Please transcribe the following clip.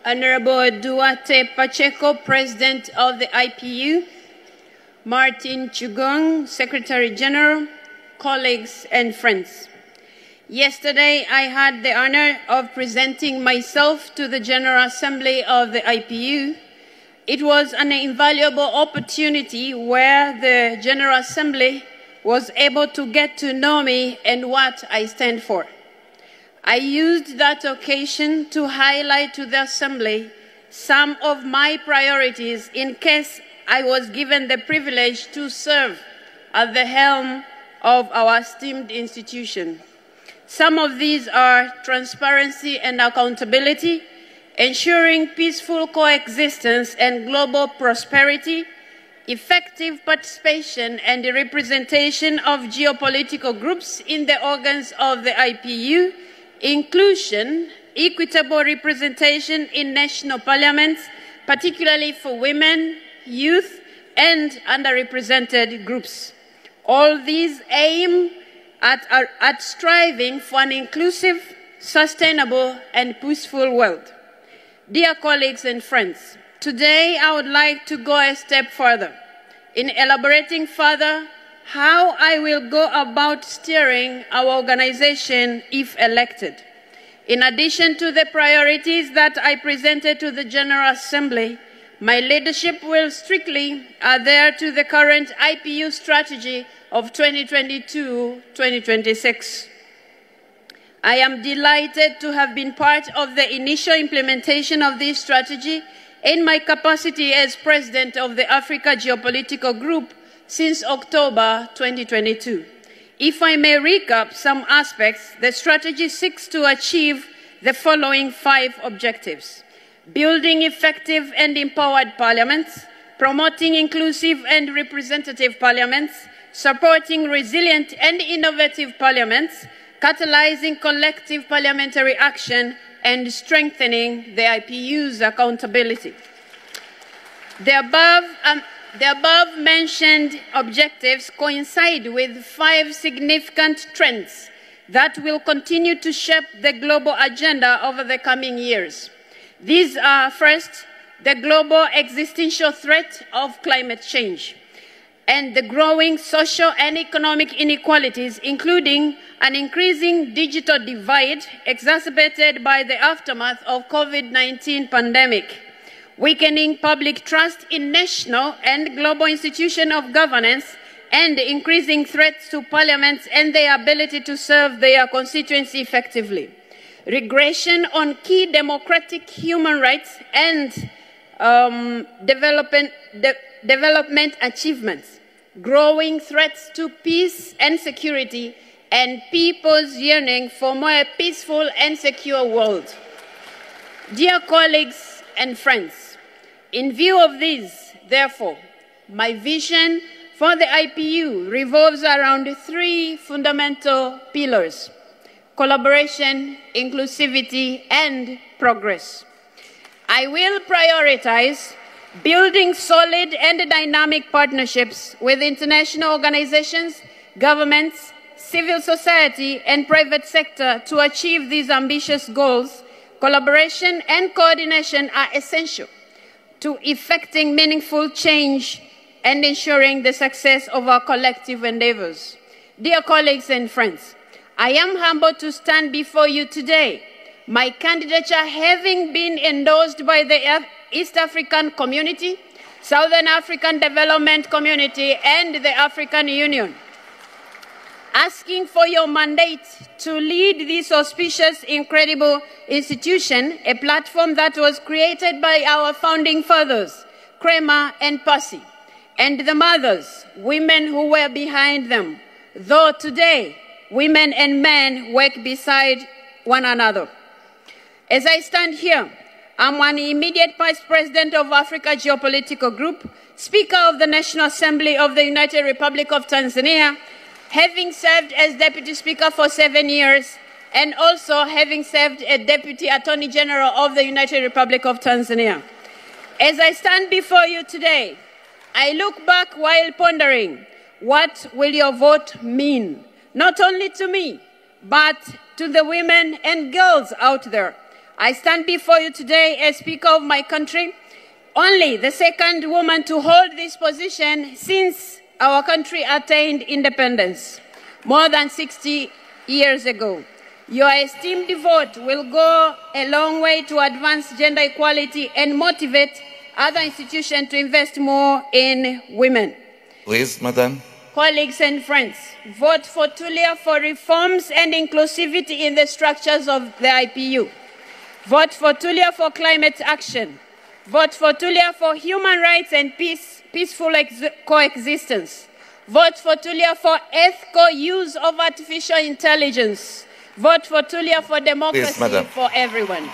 Honorable Duarte Pacheco, President of the IPU, Martin Chugong, Secretary General, colleagues and friends. Yesterday, I had the honor of presenting myself to the General Assembly of the IPU. It was an invaluable opportunity where the General Assembly was able to get to know me and what I stand for. I used that occasion to highlight to the Assembly some of my priorities in case I was given the privilege to serve at the helm of our esteemed institution. Some of these are transparency and accountability, ensuring peaceful coexistence and global prosperity, effective participation and the representation of geopolitical groups in the organs of the IPU, inclusion, equitable representation in national parliaments, particularly for women, youth, and underrepresented groups. All these aim at striving for an inclusive, sustainable, and peaceful world. Dear colleagues and friends, today I would like to go a step further in elaborating further how I will go about steering our organization if elected. In addition to the priorities that I presented to the General Assembly, my leadership will strictly adhere to the current IPU strategy of 2022-2026. I am delighted to have been part of the initial implementation of this strategy in my capacity as President of the Africa Geopolitical Group since October 2022. If I may recap some aspects, the strategy seeks to achieve the following 5 objectives: building effective and empowered parliaments, promoting inclusive and representative parliaments, supporting resilient and innovative parliaments, catalyzing collective parliamentary action, and strengthening the IPU's accountability. The above-mentioned objectives coincide with 5 significant trends that will continue to shape the global agenda over the coming years. These are, first, the global existential threat of climate change and the growing social and economic inequalities, including an increasing digital divide exacerbated by the aftermath of COVID-19 pandemic, weakening public trust in national and global institutions of governance, and increasing threats to parliaments and their ability to serve their constituency effectively. Regression on key democratic human rights and development achievements, growing threats to peace and security, and people's yearning for a more peaceful and secure world. Dear colleagues and friends, in view of these, therefore, my vision for the IPU revolves around 3 fundamental pillars: collaboration, inclusivity, and progress. I will prioritize building solid and dynamic partnerships with international organizations, governments, civil society, and private sector to achieve these ambitious goals. Collaboration and coordination are essential to effecting meaningful change and ensuring the success of our collective endeavors. Dear colleagues and friends, I am humbled to stand before you today, my candidature having been endorsed by the East African Community, Southern African Development Community, and the African Union. Asking for your mandate to lead this auspicious, incredible institution, a platform that was created by our founding fathers, Kramer and Percy, and the mothers, women who were behind them, though today, women and men work beside one another. As I stand here, I'm an immediate Vice President of Africa Geopolitical Group, Speaker of the National Assembly of the United Republic of Tanzania, having served as Deputy Speaker for 7 years, and also having served as Deputy Attorney General of the United Republic of Tanzania. As I stand before you today, I look back while pondering, what will your vote mean? Not only to me, but to the women and girls out there. I stand before you today as Speaker of my country, only the second woman to hold this position since our country attained independence more than 60 years ago. Your esteemed vote will go a long way to advance gender equality and motivate other institutions to invest more in women. Please, Madam. Colleagues and friends, vote for Tulia for reforms and inclusivity in the structures of the IPU. Vote for Tulia for climate action. Vote for Tulia for human rights and peaceful coexistence. Vote for Tulia for ethical use of artificial intelligence. Vote for Tulia for democracy for everyone.